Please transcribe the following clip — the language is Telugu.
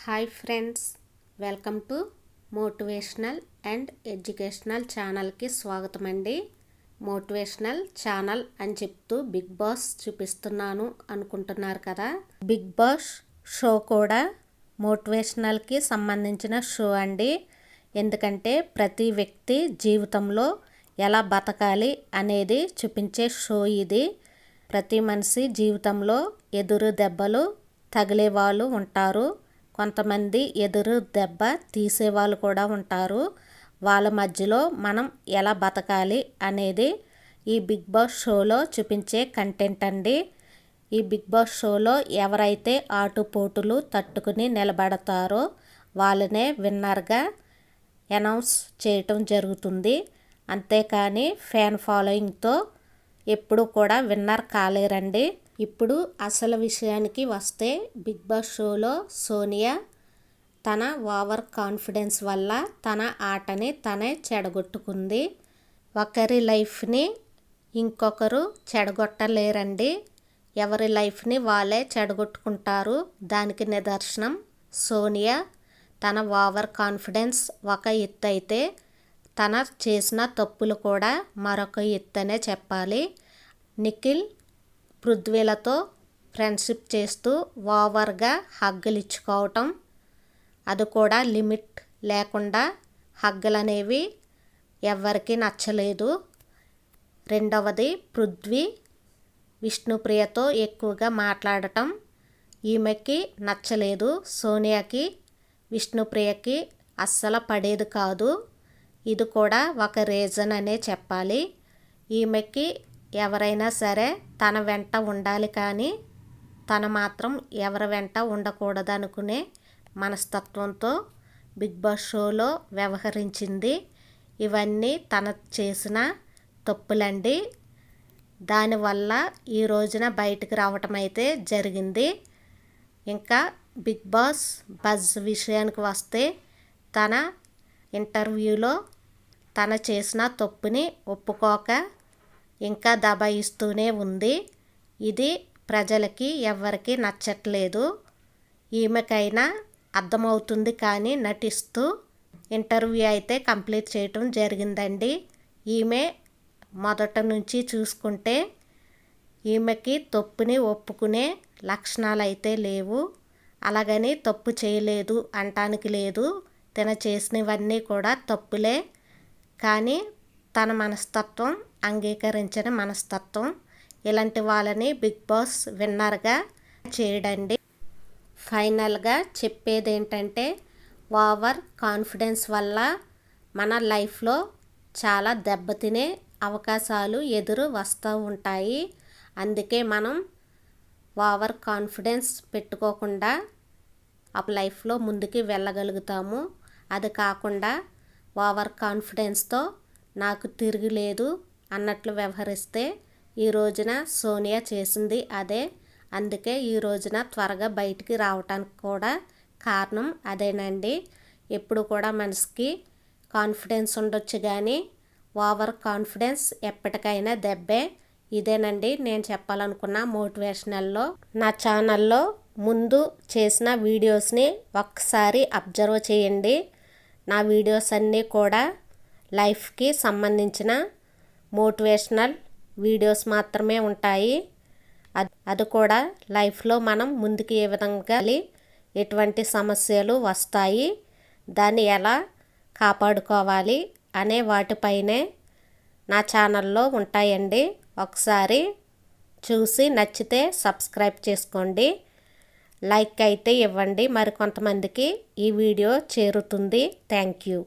Hi friends, welcome to motivational and educational ఛానల్కి స్వాగతం అండి. మోటివేషనల్ ఛానల్ అని చెప్తూ బిగ్ బాస్ చూపిస్తున్నాను అనుకుంటున్నారు కదా. బిగ్ బాస్ షో కూడా మోటివేషనల్కి సంబంధించిన షో అండి. ఎందుకంటే ప్రతి వ్యక్తి జీవితంలో ఎలా బతకాలి అనేది చూపించే షో ఇది. ప్రతి మనిషి జీవితంలో ఎదురు దెబ్బలు తగిలే వాళ్ళు ఉంటారు, కొంతమంది ఎదురు దెబ్బ తీసేవాళ్ళు కూడా ఉంటారు. వాళ్ళ మధ్యలో మనం ఎలా బతకాలి అనేది ఈ బిగ్ బాస్ షోలో చూపించే కంటెంట్ అండి. ఈ బిగ్ బాస్ షోలో ఎవరైతే ఆటుపోటులు తట్టుకుని నిలబడతారో వాళ్ళనే విన్నర్గా అనౌన్స్ చేయటం జరుగుతుంది. అంతేకాని ఫ్యాన్ ఫాలోయింగ్తో ఎప్పుడు కూడా విన్నర్ కాలేరండి. ఇప్పుడు అసలు విషయానికి వస్తే, బిగ్ బాస్ షోలో సోనియా తన ఓవర్ కాన్ఫిడెన్స్ వల్ల తన ఆటని తనే చెడగొట్టుకుంది. ఒకరి లైఫ్ని ఇంకొకరు చెడగొట్టలేరండి. ఎవరి లైఫ్ని వాళ్ళే చెడగొట్టుకుంటారు. దానికి నిదర్శనం సోనియా. తన ఓవర్ కాన్ఫిడెన్స్ ఒక ఎత్తు అయితే, తన చేసిన తప్పులు కూడా మరొక ఎత్తనే చెప్పాలి. నిఖిల్ పృథ్వీలతో ఫ్రెండ్షిప్ చేస్తూ ఓవర్గా హగ్గులు ఇచ్చుకోవటం, అది కూడా లిమిట్ లేకుండా హగ్గులు అనేవి ఎవరికి నచ్చలేదు. రెండవది, పృథ్వీ విష్ణుప్రియతో ఎక్కువగా మాట్లాడటం ఈమెకి నచ్చలేదు. సోనియాకి విష్ణుప్రియకి అస్సలు పడేది కాదు. ఇది కూడా ఒక రీజన్ అనే చెప్పాలి. ఈమెకి ఎవరైనా సరే తన వెంట ఉండాలి, కానీ తన మాత్రం ఎవరి వెంట ఉండకూడదు అనుకునే మనస్తత్వంతో బిగ్ బాస్ షోలో వ్యవహరించింది. ఇవన్నీ తన చేసిన తప్పులండి. దానివల్ల ఈ రోజున బయటకు రావటం అయితే జరిగింది. ఇంకా బిగ్ బాస్ బజ్ విషయానికి వస్తే, తన ఇంటర్వ్యూలో తన చేసిన తప్పుని ఒప్పుకోక ఇంకా దబాయిస్తూనే ఉంది. ఇది ప్రజలకి ఎవరికి నచ్చట్లేదు. ఈమెకైనా అర్థమవుతుంది, కానీ నటిస్తూ ఇంటర్వ్యూ అయితే కంప్లీట్ చేయటం జరిగిందండి. ఈమె మొదట నుంచి చూసుకుంటే ఈమెకి తప్పుని ఒప్పుకునే లక్షణాలు అయితే లేవు. అలాగని తప్పు చేయలేదు అంటానికి లేదు. తన చేసినవన్నీ కూడా తప్పులే, కానీ తన మనస్తత్వం అంగీకరించిన మనస్తత్వం. ఇలాంటి వాళ్ళని బిగ్ బాస్ విన్నర్గా చేయడండి. ఫైనల్గా చెప్పేది ఏంటంటే, ఓవర్ కాన్ఫిడెన్స్ వల్ల మన లైఫ్లో చాలా దెబ్బతినే అవకాశాలు ఎదురు వస్తూ ఉంటాయి. అందుకే మనం ఓవర్ కాన్ఫిడెన్స్ పెట్టుకోకుండా ఆ లైఫ్లో ముందుకి వెళ్ళగలుగుతాము. అది కాకుండా ఓవర్ కాన్ఫిడెన్స్తో నాకు తిరగలేదు అన్నట్లు వ్యవహరిస్తే, ఈ రోజున సోనియా చేసింది అదే. అందుకే ఈ రోజున త్వరగా బయటికి రావటానికి కూడా కారణం అదేనండి. ఎప్పుడు కూడా మనసుకి కాన్ఫిడెన్స్ ఉండొచ్చు, కానీ ఓవర్ కాన్ఫిడెన్స్ ఎప్పటికైనా దెబ్బే. ఇదేనండి నేను చెప్పాలనుకున్న మోటివేషనల్లో. నా ఛానల్లో ముందు చేసిన వీడియోస్ని ఒక్కసారి అబ్జర్వ్ చేయండి. నా వీడియోస్ అన్నీ కూడా లైఫ్కి సంబంధించిన మోటివేషనల్ వీడియోస్ మాత్రమే ఉంటాయి. అది కూడా లైఫ్లో మనం ముందుకు ఏ విధంగా, ఎటువంటి సమస్యలు వస్తాయి, దాన్ని ఎలా కాపాడుకోవాలి అనే వాటిపైనే నా ఛానల్లో ఉంటాయండి. ఒకసారి చూసి నచ్చితే సబ్స్క్రైబ్ చేసుకోండి. లైక్ అయితే ఇవ్వండి, మరి కొంతమందికి ఈ వీడియో చేరుతుంది. Thank you.